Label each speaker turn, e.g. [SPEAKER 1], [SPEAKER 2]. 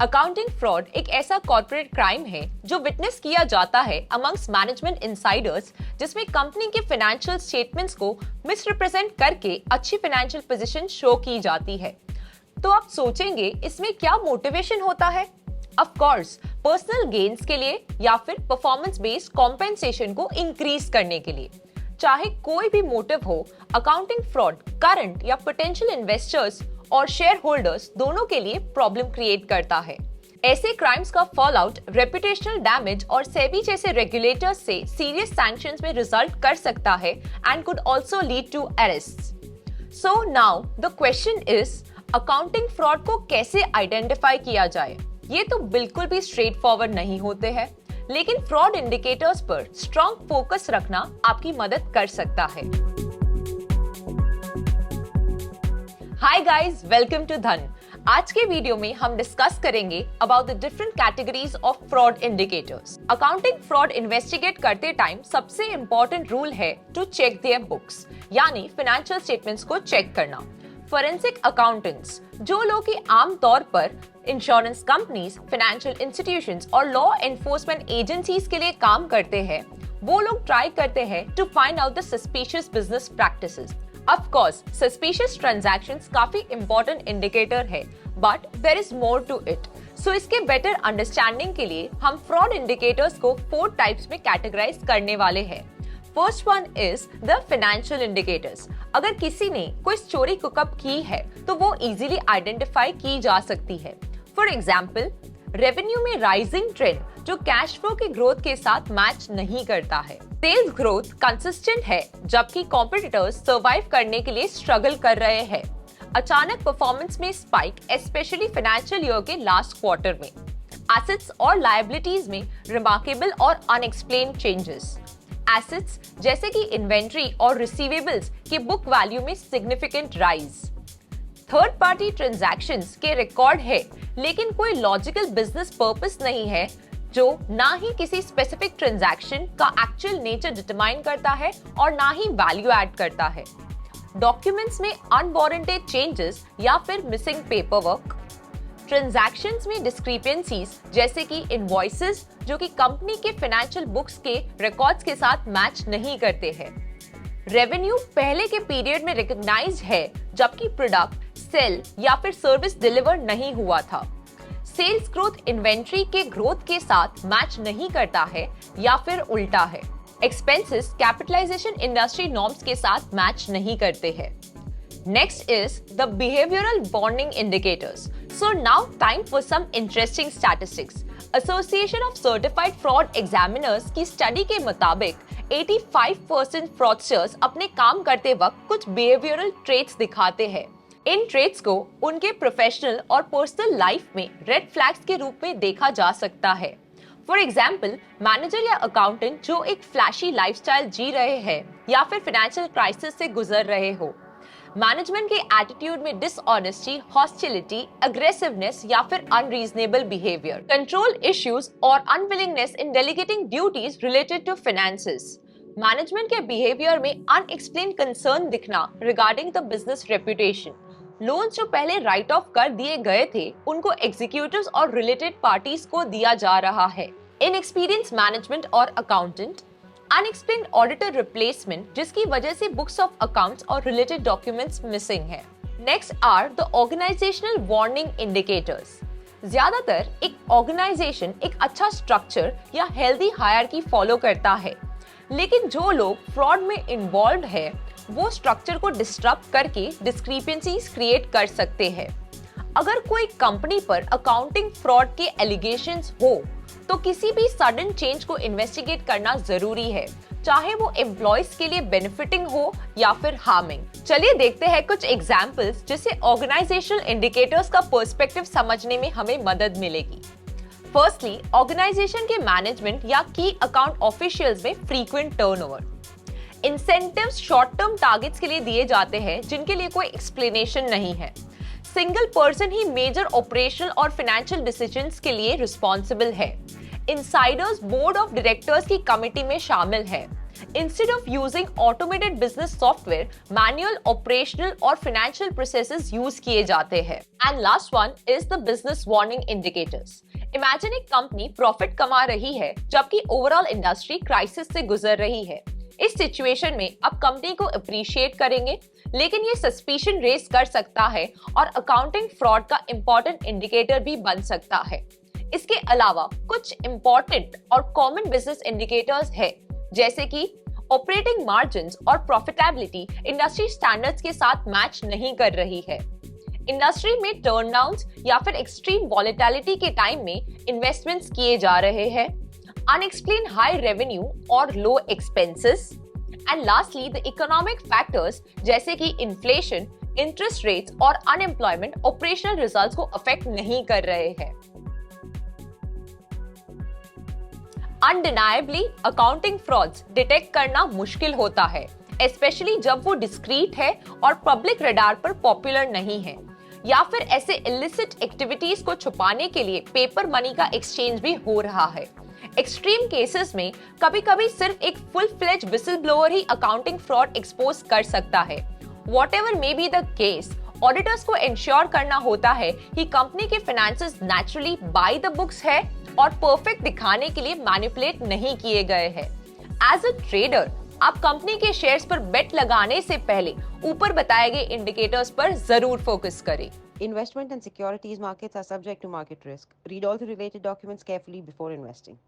[SPEAKER 1] Accounting fraud एक ऐसा corporate crime है जो विटनेस किया जाता है अमंग्स मैनेजमेंट इनसाइडर्स, जिसमें कंपनी के फाइनेंशियल स्टेटमेंट्स को मिसरिप्रेजेंट करके अच्छी फाइनेंशियल पोजीशन शो की जाती है। तो आप सोचेंगे इसमें क्या मोटिवेशन होता है? ऑफ कोर्स, पर्सनल गेन्स के लिए या फिर परफॉर्मेंस बेस्ड कॉम्पेंसेशन को इंक्रीज करने के लिए। चाहे कोई भी मोटिव हो, अकाउंटिंग फ्रॉड करंट या पोटेंशियल इन्वेस्टर्स और शेयर होल्डर्स दोनों के लिए प्रॉब्लम क्रिएट करता है। ऐसे क्राइम्स का फॉल आउट रेपुटेशनल डैमेज और सेबी जैसे रेगुलेटर्स से सीरियस सैंक्शंस में रिजल्ट कर सकता है and could also lead to arrest. So now the question is, accounting fraud को कैसे आइडेंटिफाई किया जाए? ये तो बिल्कुल भी स्ट्रेट फॉरवर्ड नहीं होते हैं, लेकिन फ्रॉड इंडिकेटर्स पर स्ट्रॉन्ग फोकस रखना आपकी मदद कर सकता है। हाय गाइस, वेलकम टू धन। आज के वीडियो में हम डिस्कस करेंगे about the different categories of fraud indicators. Accounting fraud investigate करते टाइम सबसे इंपॉर्टेंट रूल है टू चेक देयर बुक्स, यानी फाइनेंशियल स्टेटमेंट्स को चेक करना। फोरेंसिक अकाउंटेंट्स, जो लोग कि आमतौर पर इंश्योरेंस कंपनीज, फाइनेंशियल इंस्टीट्यूशंस और लॉ एनफोर्समेंट एजेंसीज के लिए काम करते हैं, वो लोग ट्राई करते हैं to find out the suspicious business practices. Of course, suspicious transactions काफी important indicator है, but there is more to it. So इसके better understanding के लिए हम fraud indicators को 4 types में categorize करने वाले हैं। First one is the financial indicators. अगर किसी ने कोई चोरी कुकअप की है, तो वो easily identify की जा सकती है। For example, रेवेन्यू में राइजिंग ट्रेंड जो कैश फ्लो के ग्रोथ के साथ मैच नहीं करता है। सेल्स ग्रोथ कंसिस्टेंट है जबकि कॉम्पिटिटर्स सर्वाइव करने के लिए स्ट्रगल कर रहे हैं। अचानक परफॉर्मेंस में स्पाइक, स्पेशली फाइनेंशियल ईयर के लास्ट क्वार्टर में। एसेट्स और लायबिलिटीज में रिमार्केबल और अनएक्सप्लेन्ड चेंजेस। एसेट्स जैसे कि इन्वेंट्री और रिसीवेबल्स के बुक वैल्यू में significant rise. Third party transactions के रिकॉर्ड है, लेकिन कोई लॉजिकल बिजनेस पर्पस नहीं है, जो ना ही किसी स्पेसिफिक ट्रांजैक्शन का एक्चुअल नेचर डिटरमाइन करता है और ना ही वैल्यू ऐड करता है। डॉक्यूमेंट्स में अनवारंटेड चेंजेस या फिर मिसिंग पेपरवर्क। ट्रांजैक्शंस में डिस्क्रिपेंसीज जैसे कि इनवॉइसेस जो कि कंपनी के फाइनेंशियल बुक्स के रिकॉर्ड्स के साथ मैच नहीं करते हैं। रेवेन्यू पहले के पीरियड में रिकॉग्नाइज्ड है जबकि प्रोडक्ट सेल या फिर सर्विस डिलीवर नहीं हुआ था। सेल्स ग्रोथ इन्वेंट्री के ग्रोथ के साथ मैच नहीं करता है या फिर उल्टा है। एक्सपेंसेस कैपिटलाइजेशन इंडस्ट्री नॉर्म्स के साथ मैच नहीं करते हैं। Next is the behavioural warning indicators. So now time for some interesting statistics. Association of certified fraud examiners की स्टडी के मुताबिक 85% फ्रॉडस्टर्स अपने काम करते वक्त कुछ बिहेवियरल ट्रेट्स दिखाते हैं। इन ट्रेट्स को उनके प्रोफेशनल और पर्सनल लाइफ में रेड फ्लैग्स के रूप में देखा जा सकता है। फॉर एग्जाम्पल, मैनेजर या अकाउंटेंट जो एक फ्लैशी लाइफस्टाइल जी रहे हैं या फिर फाइनेंशियल क्राइसिस से गुजर रहे हो। मैनेजमेंट के एटीट्यूड में डिसऑनेस्टी, हॉस्टिलिटी, अग्रेसिवनेस या फिर अनरीजनेबल बिहेवियर। कंट्रोल इश्यूज और unwillingness in delegating duties related to finances. Management के बिहेवियर में अनएक्सप्लेन्ड कंसर्न दिखना regarding the business reputation. Loans जो पहले राइट ऑफ कर दिए गए थे, उनको एग्जीक्यूटिव्स और रिलेटेड पार्टीज को दिया जा रहा है। इनएक्सपीरियंस मैनेजमेंट और अकाउंटेंट। अनएक्सप्लेन्ड ऑडिटर रिप्लेसमेंट जिसकी वजह से बुक्स ऑफ अकाउंट्स और रिलेटेड डॉक्यूमेंट्स मिसिंग है। Next are the organisational warning indicators. ज्यादातर एक ऑर्गेनाइजेशन एक अच्छा स्ट्रक्चर या हेल्दी हायरार्की फॉलो करता है, लेकिन जो लोग फ्रॉड में इन्वॉल्व है वो स्ट्रक्चर को डिस्टर्ब करके डिस्क्रिपेंसीज क्रिएट कर सकते हैं। अगर कोई कंपनी पर अकाउंटिंग फ्रॉड के एलिगेशंस हो, तो किसी भी सडन चेंज को इन्वेस्टिगेट करना जरूरी है, चाहे वो एम्प्लॉयज के लिए बेनिफिटिंग हो या फिर हार्मिंग। चलिए देखते हैं कुछ एग्जांपल्स जिससे ऑर्गेनाइजेशनल इंडिकेटर्स का पर्सपेक्टिव समझने में हमें मदद मिलेगी। फर्स्टली, ऑर्गेनाइजेशन के मैनेजमेंट या की अकाउंट ऑफिशियल्स में frequent turnover. Incentives short term targets के लिए दिए जाते हैं जिनके लिए कोई एक्सप्लेनेशन नहीं है। सिंगल पर्सन ही मेजर ऑपरेशनल और फाइनेंशियल डिसीजंस के लिए रिस्पॉन्सिबल है। इनसाइडर्स बोर्ड ऑफ डायरेक्टर्स की कमिटी में शामिल है। Instead of using automated business software, manual, operational और financial processes use किए जाते हैं. And last one is the business warning indicators. Imagine एक कंपनी प्रॉफिट कमा रही है जबकि ओवरऑल इंडस्ट्री क्राइसिस से गुजर रही है. इस सिचुएशन में आप कंपनी को अप्रिशिएट करेंगे, लेकिन ये सस्पिशन रेज कर सकता है और अकाउंटिंग फ्रॉड का इंपॉर्टेंट इंडिकेटर भी बन सकता है. इसके अलावा कुछ इंपॉर्टेंट और कॉमन बिजनेस इंडिकेटर्स है, जैसे कि ऑपरेटिंग मार्जिन्स और प्रॉफिटेबिलिटी इंडस्ट्री स्टैंडर्ड्स के साथ मैच नहीं कर रही है. इंडस्ट्री में टर्नडाउन्स या फिर एक्सट्रीम वॉलेटिलिटी के टाइम में इन्वेस्टमेंट्स किए जा रहे हैं. अनएक्सप्लेन हाई रेवेन्यू और low expenses. And lastly the economic factors जैसे कि इन्फ्लेशन, इंटरेस्ट रेट्स और अनएम्प्लॉयमेंट ऑपरेशनल रिजल्ट्स को अफेक्ट नहीं कर रहे हैं. अनडिनायबली अकाउंटिंग फ्रॉड्स डिटेक्ट करना मुश्किल होता है, स्पेशली जब वो डिस्क्रीट है और पब्लिक रडार पर पॉपुलर नहीं है, या फिर ऐसे इलिसिट एक्टिविटीज को छुपाने के लिए पेपर मनी का एक्सचेंज भी हो रहा है. एक्सट्रीम केसेस में कभी-कभी सिर्फ एक फुल फ्लेज विसल ब्लोअर ही अकाउंटिंग फ्रॉड एक्सपोज कर सकता है. Whatever may be the case, auditors को इंश्योर करना होता है कि कंपनी के finances naturally by the books है और परफेक्ट दिखाने के लिए मैनिपुलेट नहीं किए गए हैं. एज अ ट्रेडर, आप कंपनी के शेयर्स पर बेट लगाने से पहले ऊपर बताए गए इंडिकेटर्स पर जरूर फोकस करें.
[SPEAKER 2] Investment and securities markets are subject to market risk. Read all the related documents carefully before investing.